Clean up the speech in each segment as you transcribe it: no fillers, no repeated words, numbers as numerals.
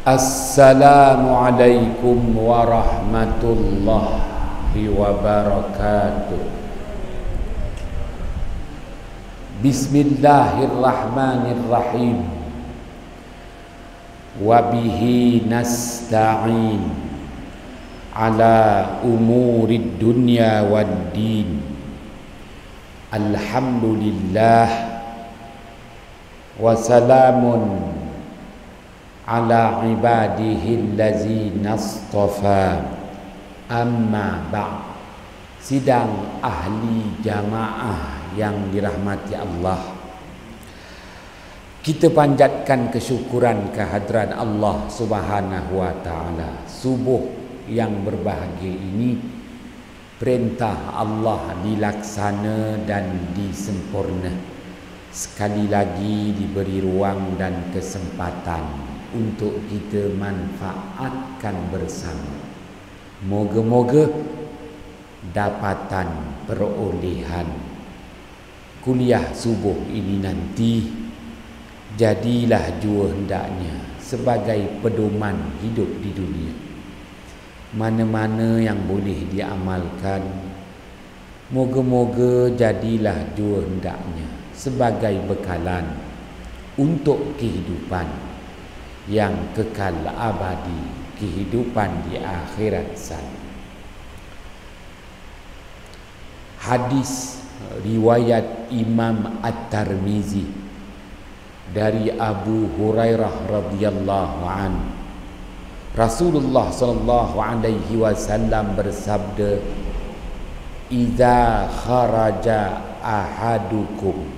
Assalamualaikum warahmatullahi wabarakatuh. Bismillahirrahmanirrahim. Wabihi nasta'in ala umurid dunya wad din. Alhamdulillah wa salamun ala ibadihi allazina astafa. Amma ba'd. Sidang ahli jamaah yang dirahmati Allah, kita panjatkan kesyukuran kehadrat Allah Subhanahu wa taala. Subuh yang berbahagia ini perintah Allah dilaksana dan disempurna. Sekali lagi diberi ruang dan kesempatan untuk kita manfaatkan bersama. Moga-moga dapatan perolehan kuliah subuh ini nanti jadilah jua hendaknya sebagai pedoman hidup di dunia. Mana-mana yang boleh diamalkan, moga-moga jadilah jua hendaknya sebagai bekalan untuk kehidupan yang kekal abadi, kehidupan di akhirat sana. Hadis riwayat Imam At-Tirmizi dari Abu Hurairah radhiyallahu anhu, Rasulullah sallallahu alaihi wasallam bersabda, "Idza kharaja ahadukum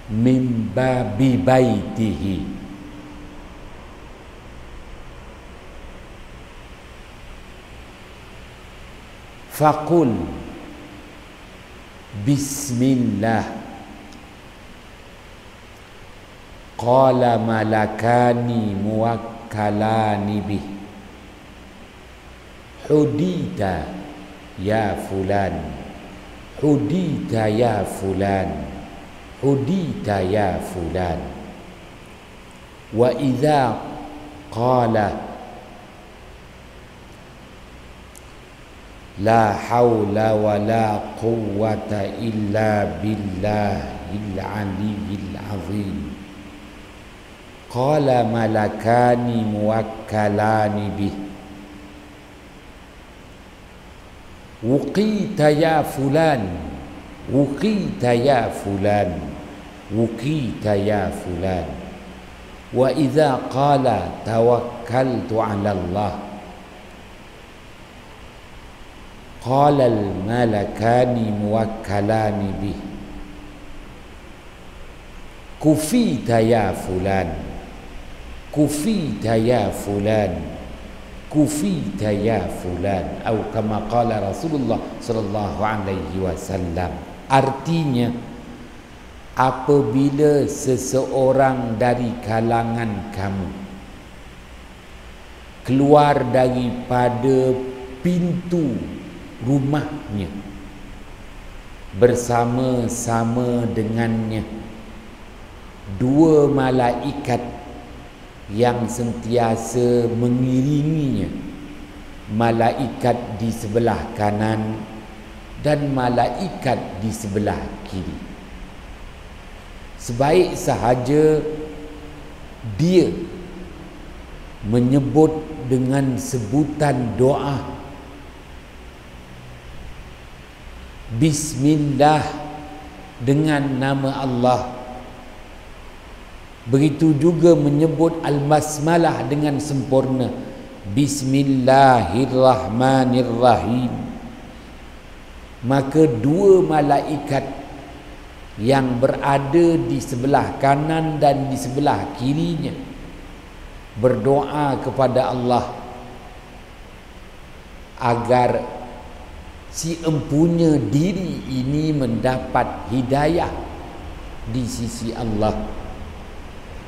min babi baitihi faqul bismillah, qala malakani muwakkalani bih, hudita ya fulan, hudita ya fulan, hudita ya fulan. Wa idza qala la haula wa la quwwata illa billahil aliyyil azim, qala malakani muwakkalani bih, wuqita ya fulan, wuqita ya fulan, wuqita ya fulan. Wa idza qala tawakkaltu 'ala Allah, qala al-malakani muwakkalani bih, kufita ya fulan, kufita ya fulan, kufita ya fulan. Atau kama qala Rasulullah sallallahu alaihi wasallam. Artinya, apabila seseorang dari kalangan kamu keluar daripada pintu rumahnya bersama-sama dengannya dua malaikat yang sentiasa mengiringinya, malaikat di sebelah kanan dan malaikat di sebelah kiri. Sebaik sahaja dia menyebut dengan sebutan doa Bismillah, dengan nama Allah. Begitu juga menyebut al-basmalah dengan sempurna, Bismillahirrahmanirrahim. Maka dua malaikat yang berada di sebelah kanan dan di sebelah kirinya berdoa kepada Allah agar si empunya diri ini mendapat hidayah di sisi Allah.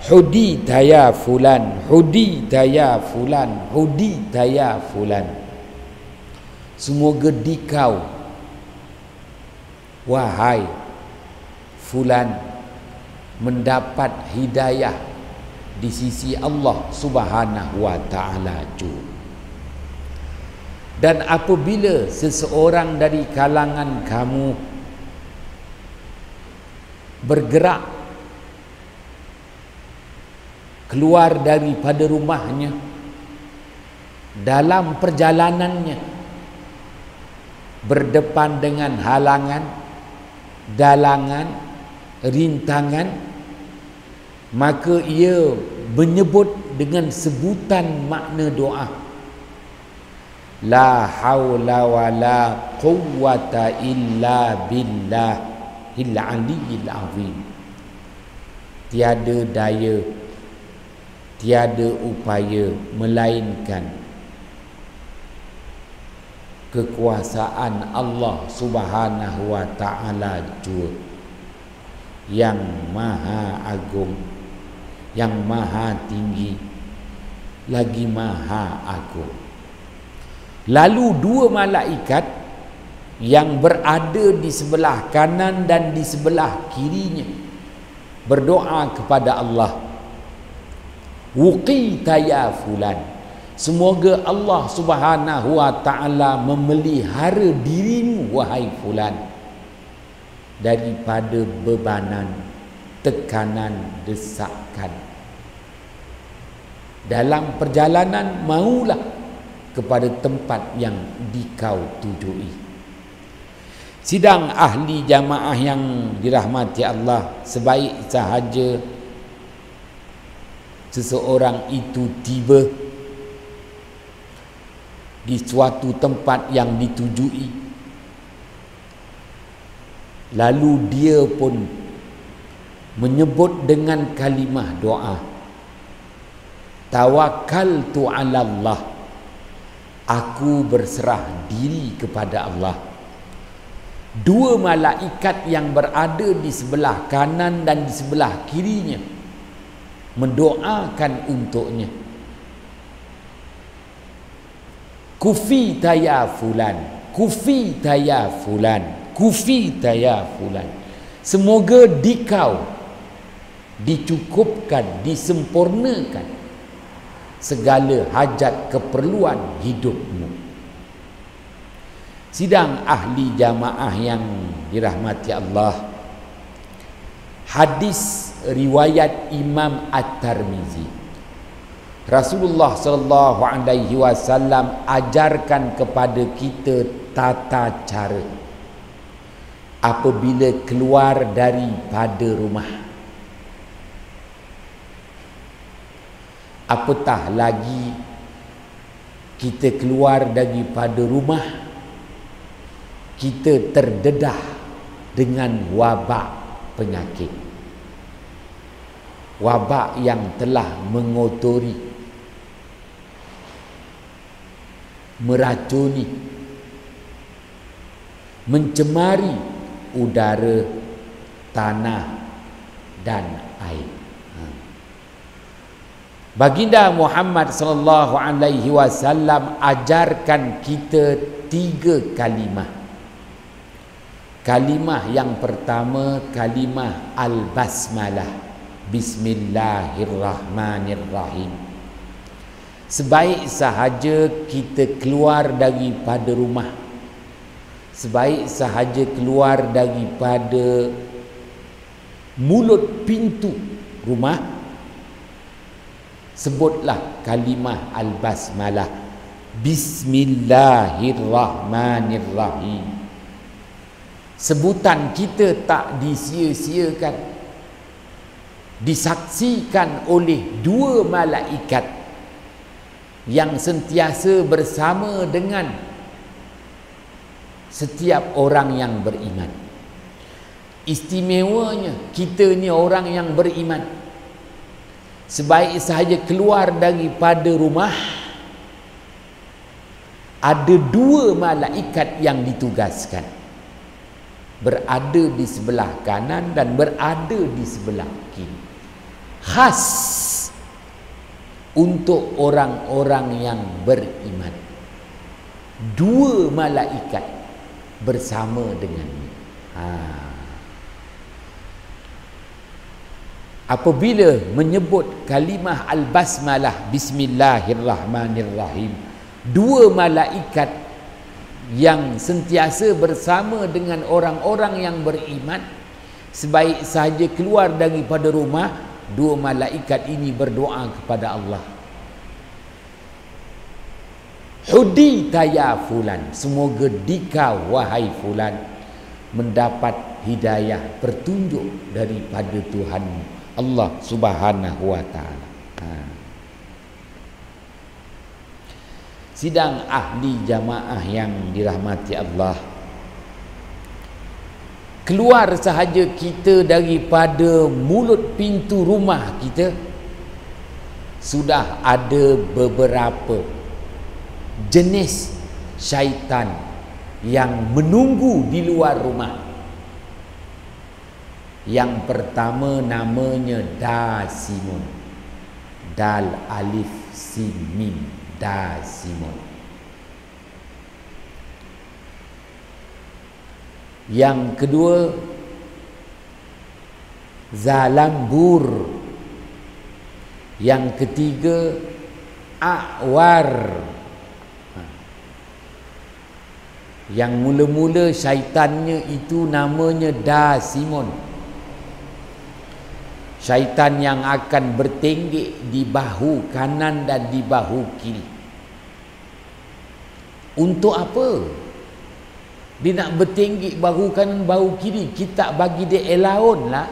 Hudita ya fulan, hudita ya fulan, hudita ya fulan. Semoga dikau, wahai fulan, mendapat hidayah di sisi Allah Subhanahu wa taala juga. Dan apabila seseorang dari kalangan kamu bergerak keluar daripada rumahnya dalam perjalanannya berdepan dengan halangan, dalangan, rintangan, maka ia menyebut dengan sebutan makna doa, la haula wala quwwata illa billahil aliyyil azim. Tiada daya, tiada upaya melainkan kekuasaan Allah Subhanahu wa taala jua, yang maha agung, yang maha tinggi, lagi maha agung. Lalu dua malaikat yang berada di sebelah kanan dan di sebelah kirinya berdoa kepada Allah, wuqita ya fulan, semoga Allah Subhanahu wa taala memelihara dirimu wahai fulan daripada bebanan, tekanan, desakan dalam perjalanan maulah kepada tempat yang dikau tujui. Sidang ahli jamaah yang dirahmati Allah, sebaik sahaja seseorang itu tiba di suatu tempat yang ditujui, lalu dia pun menyebut dengan kalimah doa, tawakkaltu 'ala Allah, aku berserah diri kepada Allah. Dua malaikat yang berada di sebelah kanan dan di sebelah kirinya mendoakan untuknya, kufita ya fulan, kufita ya fulan, kufita ya fulan, semoga dikau dicukupkan, disempurnakan segala hajat keperluan hidupmu. Sidang ahli jamaah yang dirahmati Allah, hadis riwayat Imam At-Tirmizi, Rasulullah sallallahu alaihi wasallam ajarkan kepada kita tata cara apabila keluar daripada rumah. Apatah lagi kita keluar daripada rumah, kita terdedah dengan wabak penyakit, wabak yang telah mengotori, meracuni, mencemari udara, tanah dan air. Baginda Muhammad sallallahu alaihi wasallam ajarkan kita 3 kalimah. Kalimah yang pertama, kalimah al-basmalah, bismillahirrahmanirrahim. Sebaik sahaja kita keluar daripada rumah, sebaik sahaja keluar daripada mulut pintu rumah, sebutlah kalimah al-basmalah, bismillahirrahmanirrahim. Sebutan kita tak disia-siakan, disaksikan oleh 2 malaikat yang sentiasa bersama dengan setiap orang yang beriman. Istimewanya kita ni orang yang beriman, sebaik sahaja keluar daripada rumah, ada 2 malaikat yang ditugaskan, berada di sebelah kanan dan berada di sebelah kiri, khas untuk orang-orang yang beriman. 2 malaikat bersama dengannya. apabila menyebut kalimah al-basmalah, bismillahirrahmanirrahim, dua malaikat yang sentiasa bersama dengan orang-orang yang beriman, sebaik sahaja keluar daripada rumah, dua malaikat ini berdoa kepada Allah, hudita ya fulan, semoga dikau wahai fulan mendapat hidayah, petunjuk daripada Tuhan Allah Subhanahu wa taala. Sidang ahli jamaah yang dirahmati Allah, keluar sahaja kita daripada mulut pintu rumah kita, sudah ada beberapa jenis syaitan yang menunggu di luar rumah. Yang pertama namanya Dasimun, dal alif sin mim, Dasimun. Yang kedua Zalambur. Yang ketiga A'war. Yang mula-mula syaitannya itu namanya Dasimun, syaitan yang akan bertenggek di bahu kanan dan di bahu kiri. Untuk apa dia nak bertenggek bahu kanan bahu kiri? Kita bagi dia elaun lah,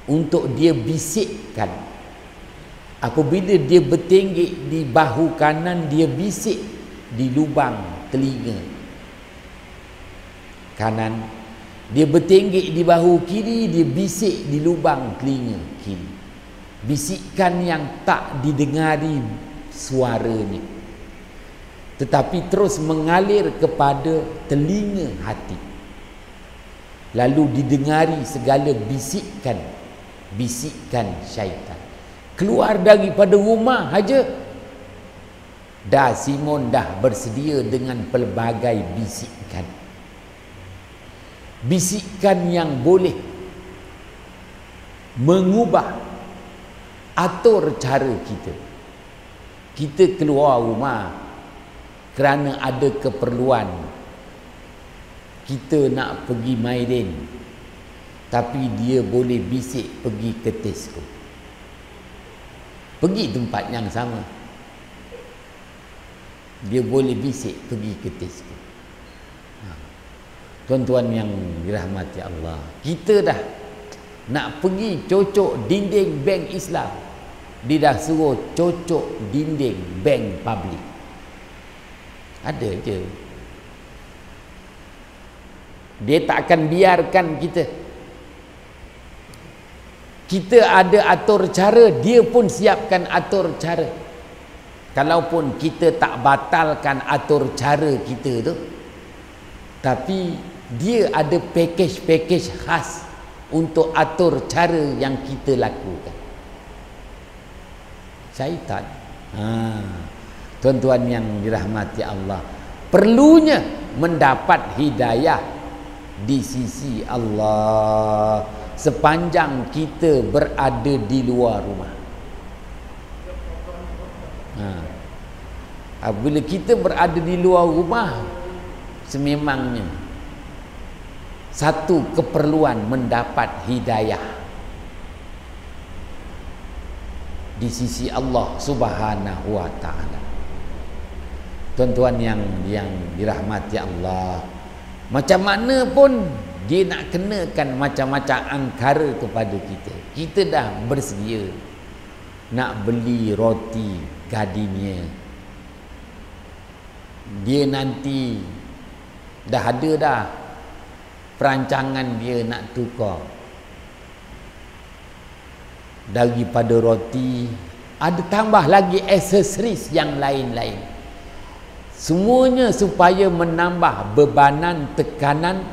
untuk dia bisikkan. Apabila dia bertenggek di bahu kanan, dia bisik di lubang telinga kanan. Dia bertenggek di bahu kiri, dia bisik di lubang telinga kiri. Bisikan yang tak didengari suaranya, tetapi terus mengalir kepada telinga hati, lalu didengari segala bisikan syaitan. Keluar daripada rumah saja, Dasimun dah bersedia dengan pelbagai bisikan yang boleh mengubah atur cara kita. Kita keluar rumah kerana ada keperluan, kita nak pergi Maidin, tapi dia boleh bisik pergi ke Tesco, pergi tempat yang sama, dia boleh bisik pergi ke Tesco. Tuan-tuan yang dirahmati Allah, kita dah nak pergi cocok dinding bank Islam, dia dah suruh cocok dinding bank public. Ada je, dia tak akan biarkan kita ada atur cara, dia pun siapkan atur cara. Kalaupun kita tak batalkan atur cara kita tu, tapi dia ada package khas untuk atur cara yang kita lakukan. Syaitan. Tuan-tuan yang dirahmati Allah, perlunya mendapat hidayah di sisi Allah sepanjang kita berada di luar rumah. Bila kita berada di luar rumah, sememangnya satu keperluan mendapat hidayah di sisi Allah Subhanahu wa taala. Tuan-tuan yang dirahmati Allah, macam mana pun dia nak kenakan macam-macam angkara kepada kita. Kita dah bersedia nak beli roti Gardenia, dia nanti dah ada dah perancangan dia nak tukar daripada roti, ada tambah lagi aksesoris yang lain-lain, semuanya supaya menambah bebanan, tekanan,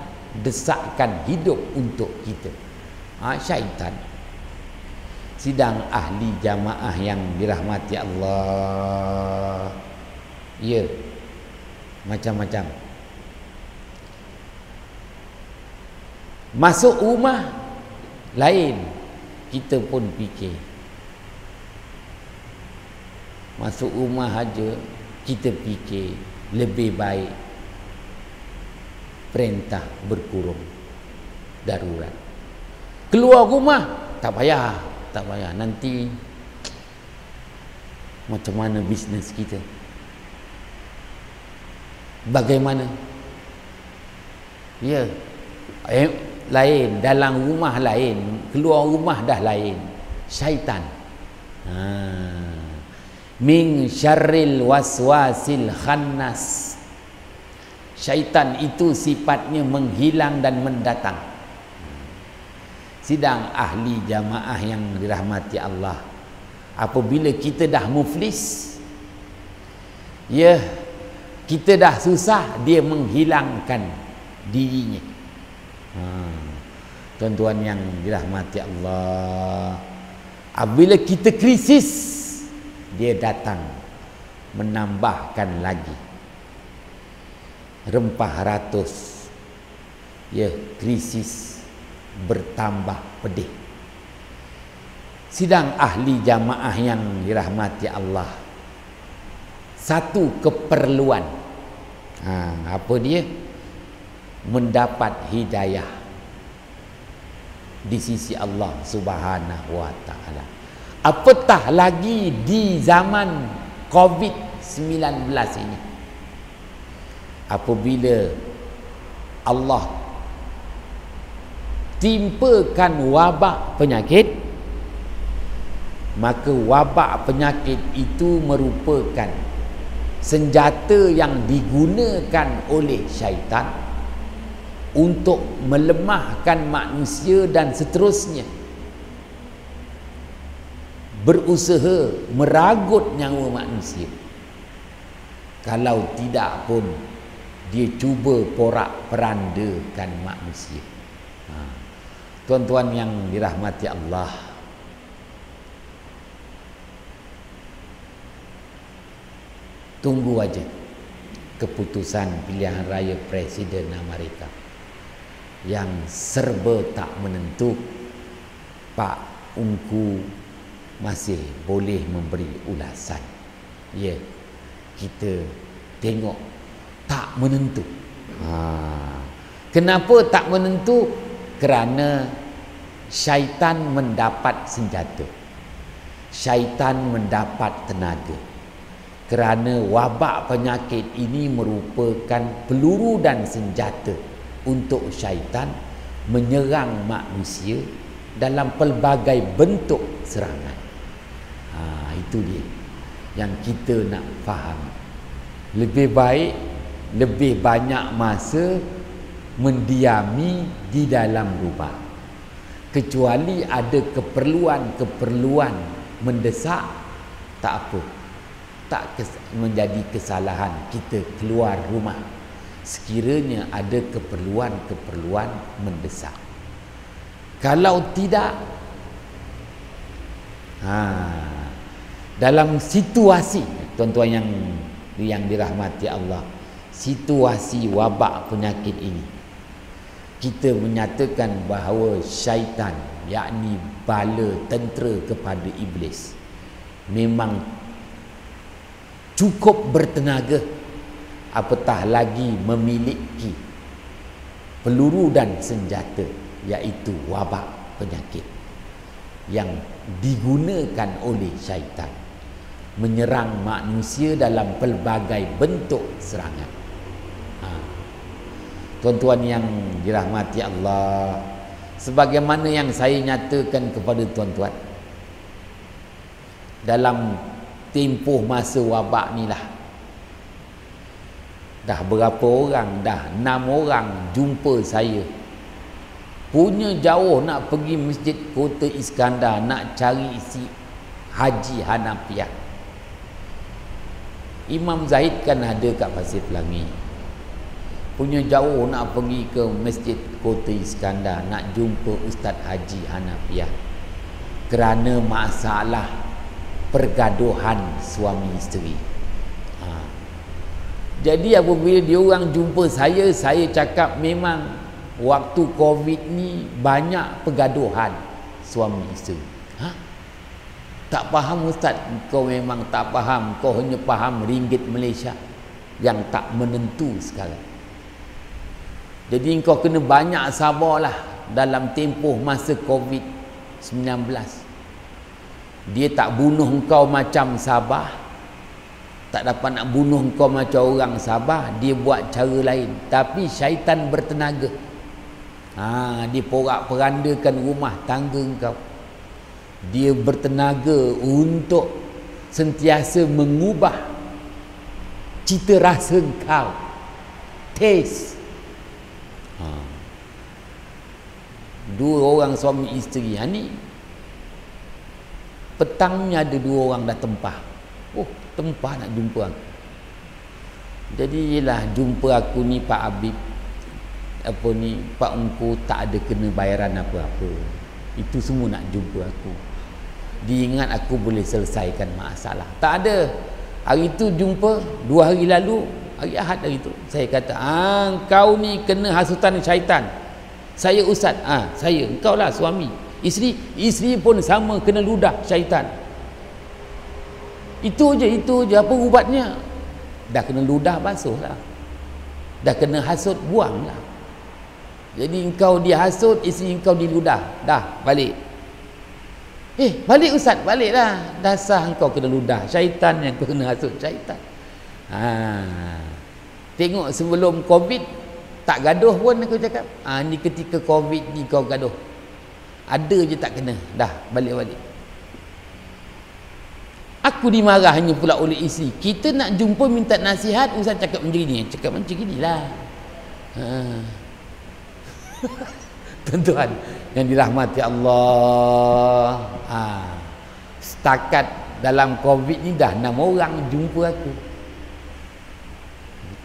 desakan hidup untuk kita. Syaitan. Sidang ahli jamaah yang dirahmati Allah, ya, macam-macam. Masuk rumah lain, kita pun fikir. Masuk rumah aja kita fikir lebih baik perintah berkurung darurat. Keluar rumah tak payah, nanti macam mana bisnes kita? Bagaimana? Ya, lain, dalam rumah lain, keluar rumah dah lain. Syaitan. Min syarril waswasil khannas. Syaitan itu sifatnya menghilang dan mendatang. Sidang ahli jamaah yang dirahmati Allah, apabila kita dah muflis, ya, kita dah susah, dia menghilangkan dirinya. Tuan-tuan yang dirahmati Allah, apabila kita krisis, dia datang menambahkan lagi rempah ratus. Ya, krisis bertambah pedih. Sidang ahli jamaah yang dirahmati Allah, satu keperluan, apa dia? Mendapat hidayah di sisi Allah Subhanahu wa taala. Apatah lagi di zaman COVID-19 ini, apabila Allah timpakan wabak penyakit, maka wabak penyakit itu merupakan senjata yang digunakan oleh syaitan untuk melemahkan manusia dan seterusnya, berusaha meragut nyawa manusia. Kalau tidak pun dia cuba porak-perandakan manusia. Tuan-tuan yang dirahmati Allah, tunggu aja keputusan pilihan raya Presiden Amerika yang serba tak menentu. Pak Ungku masih boleh memberi ulasan. Ya, kita tengok tak menentu. Kenapa tak menentu? Kerana syaitan mendapat senjata, syaitan mendapat tenaga. Kerana wabak penyakit ini merupakan peluru dan senjata untuk syaitan menyerang manusia dalam pelbagai bentuk serangan. Itu dia yang kita nak faham. Lebih baik, lebih banyak masa mendiami di dalam rumah, kecuali ada keperluan mendesak, tak apa, tak menjadi kesalahan kita keluar rumah sekiranya ada keperluan mendesak. Kalau tidak, dalam situasi, tuan-tuan yang dirahmati Allah, situasi wabak penyakit ini, kita menyatakan bahawa syaitan, yakni bala tentera kepada iblis, memang cukup bertenaga, apatah lagi memiliki peluru dan senjata, iaitu wabak penyakit yang digunakan oleh syaitan menyerang manusia dalam pelbagai bentuk serangan. Tuan-tuan yang dirahmati Allah, sebagaimana yang saya nyatakan kepada tuan-tuan, dalam tempoh masa wabak ni lah, dah berapa orang, dah 6 orang jumpa saya, punya jauh nak pergi Masjid Kota Iskandar nak cari isi Haji Hanafiah. Imam Zahid kan ada kat Pasir Pelangi, punya jauh nak pergi ke Masjid Kota Iskandar nak jumpa Ustaz Haji Hanafiah kerana masalah pergaduhan suami isteri. Jadi apabila dia orang jumpa saya cakap memang waktu COVID ni banyak pergaduhan suami isteri. Tak faham ustaz? Kau memang tak faham. Kau hanya faham ringgit Malaysia yang tak menentu sekarang. Jadi kau kena banyak sabarlah dalam tempoh masa COVID-19. Dia tak bunuh kau macam Sabah, tak dapat nak bunuh kau macam orang Sabah. Dia buat cara lain. Tapi syaitan bertenaga. Dia porak-perandakan rumah tangga kau. Dia bertenaga untuk sentiasa mengubah cita rasa kau, taste. Dua orang suami isteri ni, petangnya ada dua orang dah tempah. Tempah nak jumpa aku. Jadi yelah, jumpa aku ni Pak Habib, Pak Ungku tak ada kena bayaran apa-apa. Itu semua nak jumpa aku. Dia ingat aku boleh selesaikan masalah. Tak ada. Hari tu jumpa 2 hari lalu, hari Ahad hari tu, saya kata, kau ni kena hasutan syaitan. Saya ustaz. Saya. Engkau lah suami. Isteri pun sama, kena ludah syaitan. Itu je. Apa ubatnya? Dah kena ludah, basuh lah. Dah kena hasut, buang lah. Jadi engkau dihasut, isteri engkau diludah. Dah, balik. Balik ustaz, baliklah. Dasar engkau kena ludah syaitan, yang kau kena hasut syaitan. Tengok sebelum COVID tak gaduh pun aku cakap. Ni ketika COVID ni kau gaduh. Ada je tak kena. Dah, balik-balik. Aku dimarahnya pula oleh isteri. Kita nak jumpa minta nasihat, ustaz cakap macam ni. Cakap macam inilah. Tuan-tuan yang dirahmati Allah, setakat dalam COVID ni dah 6 orang jumpa aku.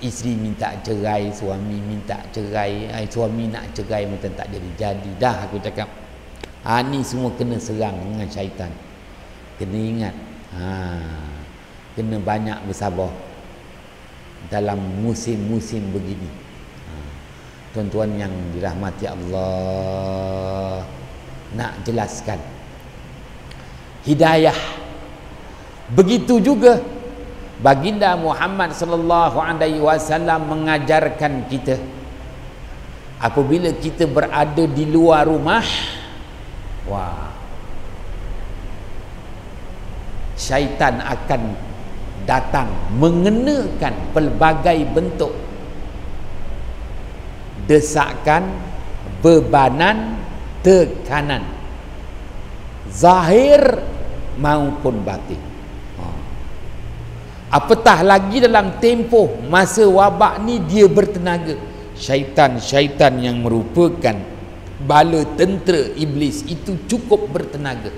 Isteri minta cerai, suami minta cerai, suami nak cerai macam tak jadi-jadi. Dah aku cakap, ni semua kena serang dengan syaitan. Kena ingat, kena banyak bersabar dalam musim-musim begini. Tuan-tuan yang dirahmati Allah, nak jelaskan hidayah. Begitu juga baginda Muhammad sallallahu alaihi wasallam mengajarkan kita, apabila kita berada di luar rumah, syaitan akan datang mengenakan pelbagai bentuk desakan, bebanan, tekanan, zahir maupun batin. Apatah lagi dalam tempoh masa wabak ni dia bertenaga. Syaitan-syaitan yang merupakan bala tentera iblis itu cukup bertenaga.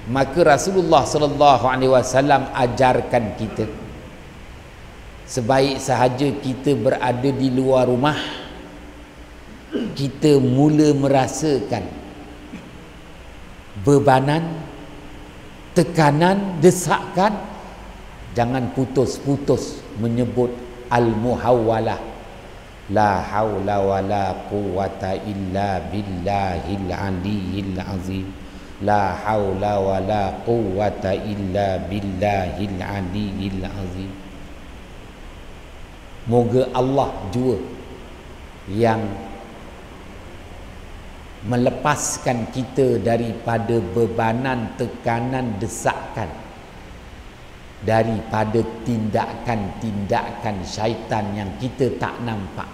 Maka Rasulullah sallallahu alaihi wasallam ajarkan kita, sebaik sahaja kita berada di luar rumah, kita mula merasakan bebanan, tekanan, desakan, jangan putus-putus menyebut al-muhawwalah, la haula wala quwwata illa billahil aliyyil azim, la haula wala quwwata illa billahil aliyyil azim. Moga Allah jua yang melepaskan kita daripada bebanan, tekanan, desakan, daripada tindakan-tindakan syaitan yang kita tak nampak.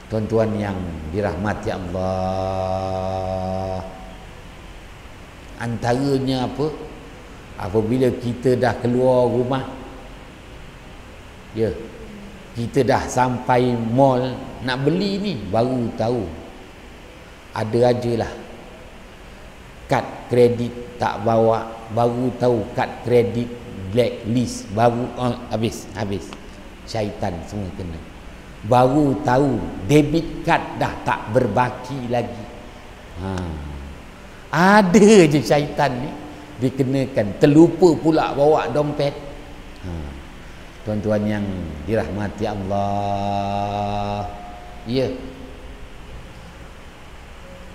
Tuan-tuan yang dirahmati Allah, antaranya apa? Apabila kita dah keluar rumah, kita dah sampai mall nak beli ni, baru tahu ada ajalah kad kredit tak bawa, baru tahu kad kredit blacklist, baru habis syaitan semua kena. Baru tahu debit kad dah tak berbaki lagi. Ada je syaitan ni dikenakan, terlupa pula bawa dompet. Tuan-tuan yang dirahmati Allah,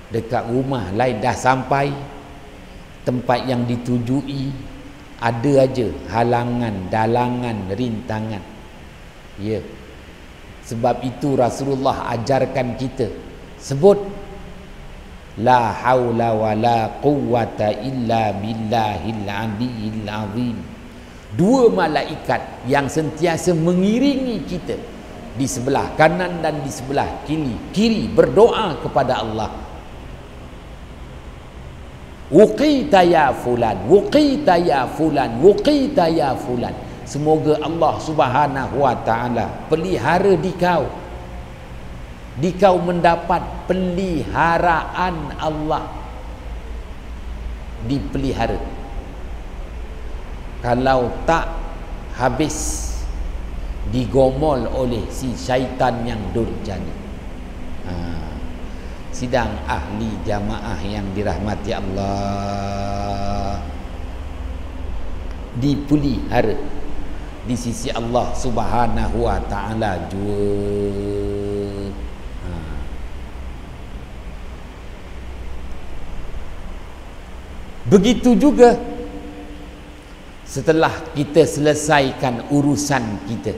dekat rumah lain dah sampai tempat yang ditujui, ada aja halangan, dalangan, rintangan. Ya. Sebab itu Rasulullah ajarkan kita sebut la haula wala quwwata illa billahil aliyyil azim. Dua malaikat yang sentiasa mengiringi kita di sebelah kanan dan di sebelah kiri berdoa kepada Allah. Wuqita ya fulan, wuqita ya fulan, wuqita ya fulan. Semoga Allah Subhanahu wa taala pelihara dikau mendapat peliharaan Allah, dipelihara. Kalau tak, habis digomol oleh si syaitan yang durjana. Sidang ahli jamaah yang dirahmati Allah, dipelihara di sisi Allah Subhanahu wa taala jua. Begitu juga setelah kita selesaikan urusan kita,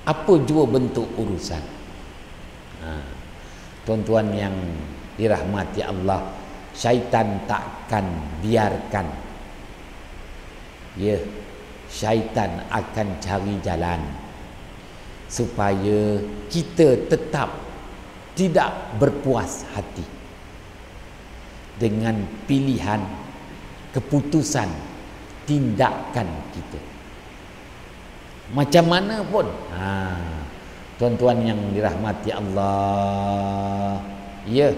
apa jua bentuk urusan. Tuan-tuan yang dirahmati Allah, syaitan takkan biarkan. Ya, syaitan akan cari jalan supaya kita tetap tidak berpuas hati dengan pilihan, keputusan, tindakan kita. Macam mana pun, tuan-tuan yang dirahmati Allah, ya,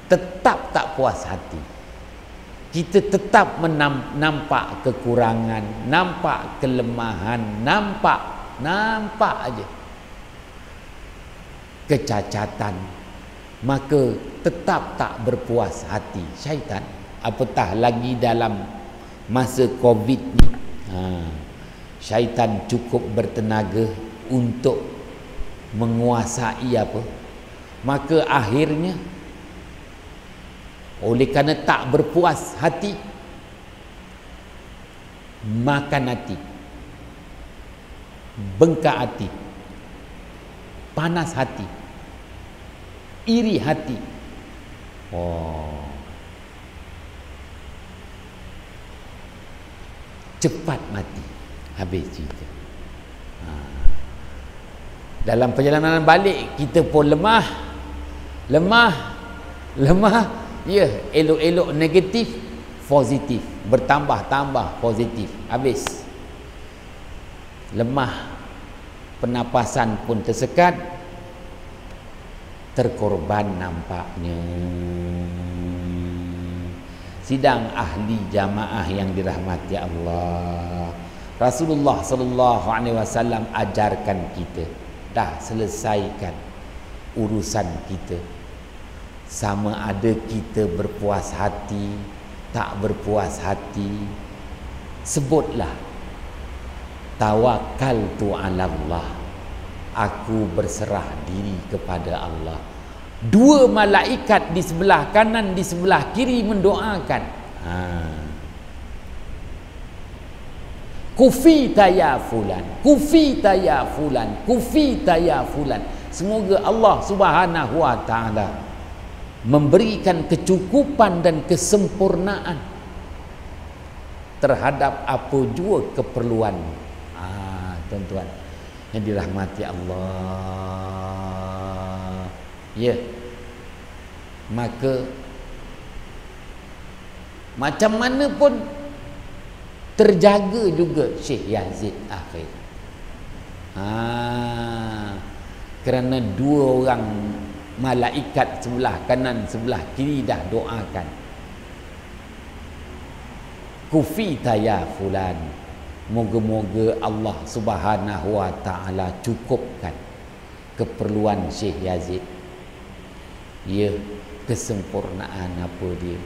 tetap tak puas hati. Kita tetap nampak kekurangan, nampak kelemahan, nampak aja kecacatan, maka tetap tak berpuas hati syaitan. Apatah lagi dalam masa Covid ni, syaitan cukup bertenaga untuk menguasai apa, maka akhirnya oleh kerana tak berpuas hati, makan hati, bengkak hati, panas hati, iri hati. Cepat mati, habis cerita. Dalam perjalanan balik kita pun lemah. Ya, elok-elok negatif, positif, bertambah-tambah positif, habis. Lemah, pernafasan pun tersekat, terkorban nampaknya. Sidang ahli jamaah yang dirahmati Allah, Rasulullah sallallahu alaihi wasallam ajarkan kita, dah selesaikan urusan kita. Sama ada kita berpuas hati, tak berpuas hati, sebutlah tawakkaltu 'ala Allah, aku berserah diri kepada Allah. Dua malaikat di sebelah kanan, di sebelah kiri mendoakan. Kufita ya fulan, kufita ya fulan, kufita ya fulan. Semoga Allah Subhanahu wa taala memberikan kecukupan dan kesempurnaan terhadap apa jua keperluan. Tuan-tuan yang dirahmati Allah, ya, maka macam mana pun terjaga juga Syekh Yazid akhir. Kerana dua orang malaikat sebelah kanan sebelah kiri dah doakan, kufita ya fulan, moga-moga Allah Subhanahu wa taala cukupkan keperluan Syekh Yazid. Ya, kesempurnaan apa dia.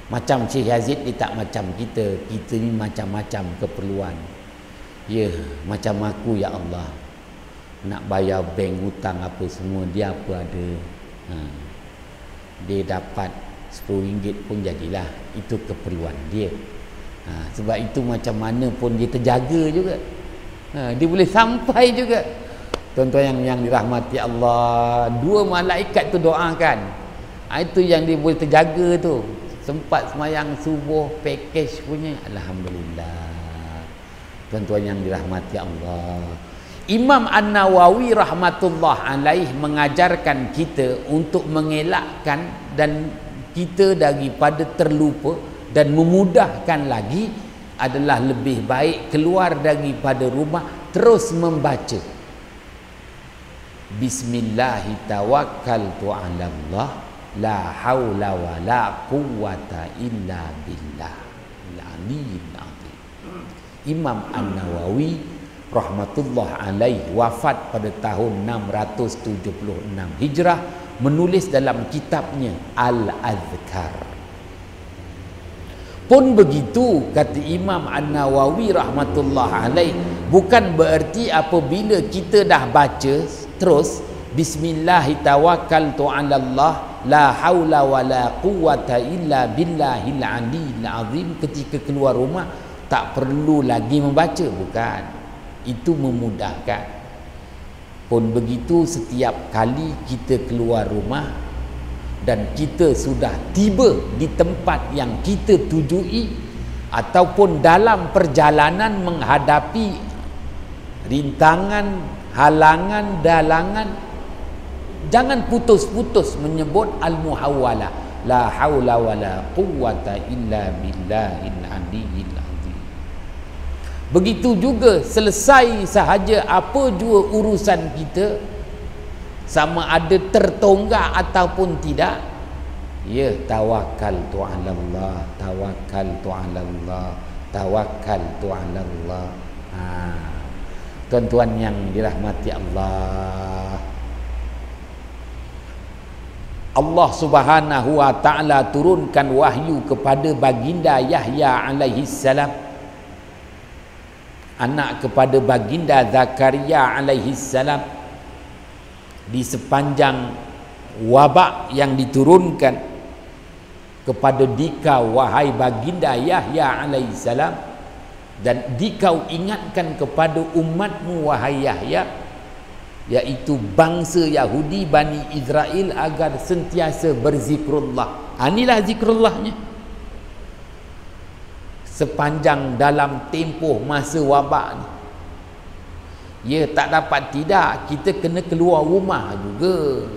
Macam Syekh Yazid dia tak macam kita. Kita ni macam-macam keperluan. Ya, macam aku ya Allah, nak bayar bank hutang apa semua, dia apa ada. dia dapat RM10 pun jadilah, itu keperluan dia. Sebab itu macam mana pun dia terjaga juga, dia boleh sampai juga. Tuan-tuan yang dirahmati Allah, 2 malaikat tu doakan, itu yang dia boleh terjaga tu. Sempat semayang subuh package punya, alhamdulillah. Tuan-tuan yang dirahmati Allah, Imam An-Nawawi rahmatullah alaih mengajarkan kita untuk mengelakkan dan kita daripada terlupa, dan memudahkan lagi adalah lebih baik keluar daripada rumah terus membaca Bismillahi tawakkaltu 'ala Allah la haula wa la quwwata illa billah al-aliyyil azim. Imam An-Nawawi rahmatullah alaih wafat pada tahun 676 Hijrah, menulis dalam kitabnya Al-Azkar. Pun begitu, kata Imam An-Nawawi rahmatullah alaih, bukan bererti apabila kita dah baca terus Bismillahi tawakkaltu 'ala Allah la haula wa la quwwata illa billahil aliyyil azim, ketika keluar rumah tak perlu lagi membaca, bukan. Itu memudahkan. Pun begitu, setiap kali kita keluar rumah dan kita sudah tiba di tempat yang kita tujui, ataupun dalam perjalanan menghadapi rintangan, halangan, dalangan, jangan putus-putus menyebut al-muhawwalah la haula wa la quwwata illa billahil aliyyil azim. Begitu juga selesai sahaja apa jua urusan kita, sama ada tertonggak ataupun tidak, ya tawakkaltu 'ala Allah, tawakkaltu 'ala Allah, tawakkaltu 'ala Allah. Tuan-tuan yang dirahmati Allah, Allah Subhanahu wa taala turunkan wahyu kepada baginda Yahya alaihi salam, anak kepada baginda Zakaria alaihi salam, di sepanjang wabak yang diturunkan kepada dikau, wahai baginda Yahya alaihi salam, dan dikau ingatkan kepada umatmu wahai Yahya, iaitu bangsa Yahudi Bani Israel, agar sentiasa berzikrullah. Inilah zikrullahnya sepanjang dalam tempoh masa wabak ni. Ya, tak dapat tidak, kita kena keluar rumah juga.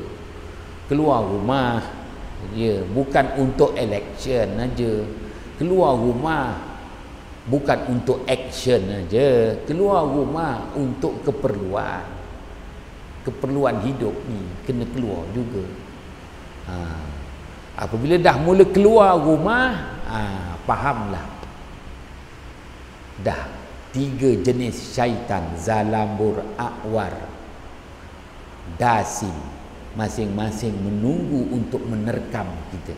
Keluar rumah, ya, bukan untuk election aja. Keluar rumah bukan untuk action aja. Keluar rumah untuk keperluan hidup ni kena keluar juga. Apabila dah mula keluar rumah, fahamlah dah 3 jenis syaitan, zalambur, akwar, dasin, masing-masing menunggu untuk menerkam kita.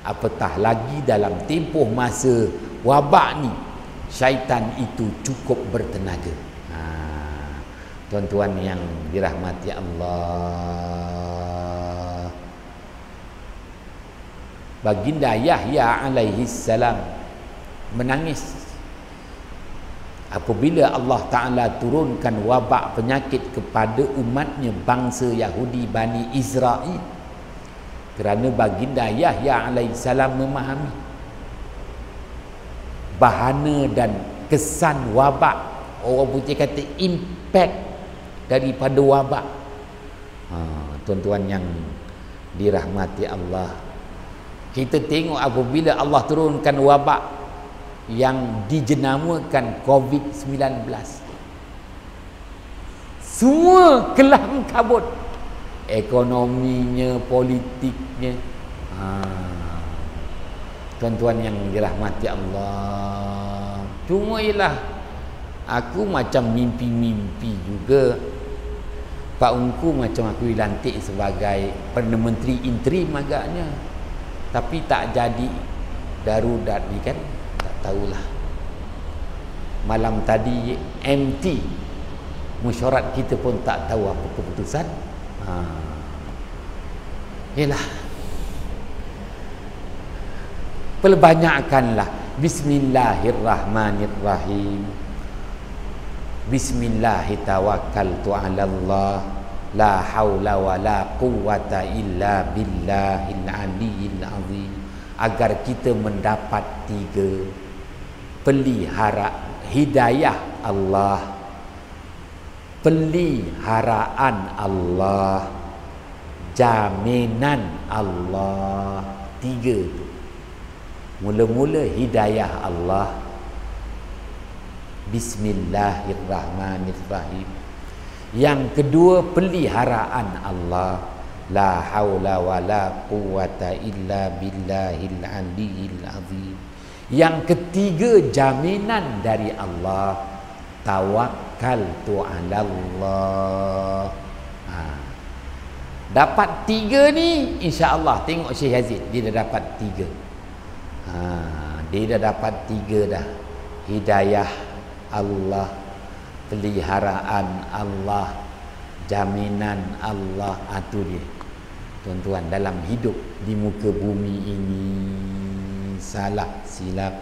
Apatah lagi dalam tempoh masa wabak ni, syaitan itu cukup bertenaga. Tuan-tuan yang dirahmati Allah, baginda Yahya alaihi salam menangis apabila Allah Ta'ala turunkan wabak penyakit kepada umatnya bangsa Yahudi Bani Israel, kerana baginda Yahya alaihi salam memahami bahana dan kesan wabak, orang putih kata impact daripada wabak. Tuan-tuan yang dirahmati Allah, kita tengok apabila Allah turunkan wabak yang dijenamakan COVID-19, semua kelam kabut, ekonominya, politiknya. Tuan-tuan yang dirahmati Allah, cuma ialah aku macam mimpi-mimpi juga. Pak Ungku macam aku dilantik sebagai Perdana Menteri interim agaknya, tapi tak jadi darurat ni kan, tak tahulah. Malam tadi MT mesyuarat kita pun tak tahu apa keputusan. Yalah, Perbanyakkanlah Bismillahirrahmanirrahim. Bismillahirrahmanirrahim. 'alallah. La haula wa la quwwata illa billahil aliyyil azim. Agar kita mendapat 3 pelihara hidayah Allah, peliharaan Allah, jaminan Allah. 3 tu. Mula-mula hidayah Allah. Bismillahirrahmanirrahim. Yang kedua peliharaan Allah. La haula wa la quwwata illa billahil aliyyil azim. Yang ketiga jaminan dari Allah. Tawakkaltu 'alallah. Dapat 3 ni, insya-Allah. Tengok Syekh Yazid, dia dah dapat 3. Dia dah dapat 3 dah. Hidayah Allah, peliharaan Allah, jaminan Allah. Itu dia tuan-tuan, dalam hidup di muka bumi ini. Salah silap,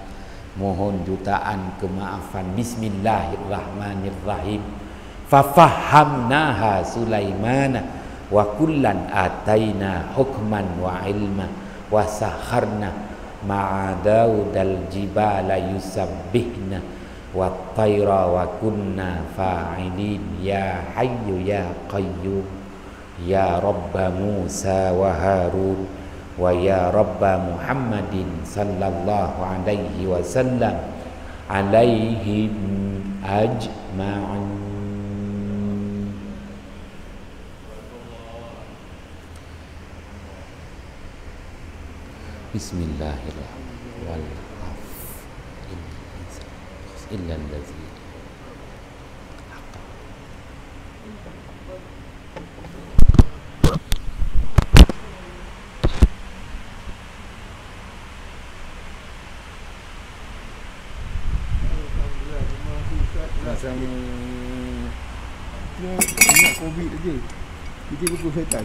mohon jutaan kemaafan. Bismillahirrahmanirrahim. Fafahamnaha Sulaimana wa kullan ataina hukman wa ilma wa sakharna ma'a Daudal jibala yusabbihna wa tayra wa kunna fa'ilin. Ya hayyu ya qayyum ya rabba Musa wa Harun wa ya rabba Muhammadin sallallahu alaihi wasallam alaihim ajma'in. Bismillahirrahmanirrahim. Illa allazi macam ingat COVID aja. Kita betul setan.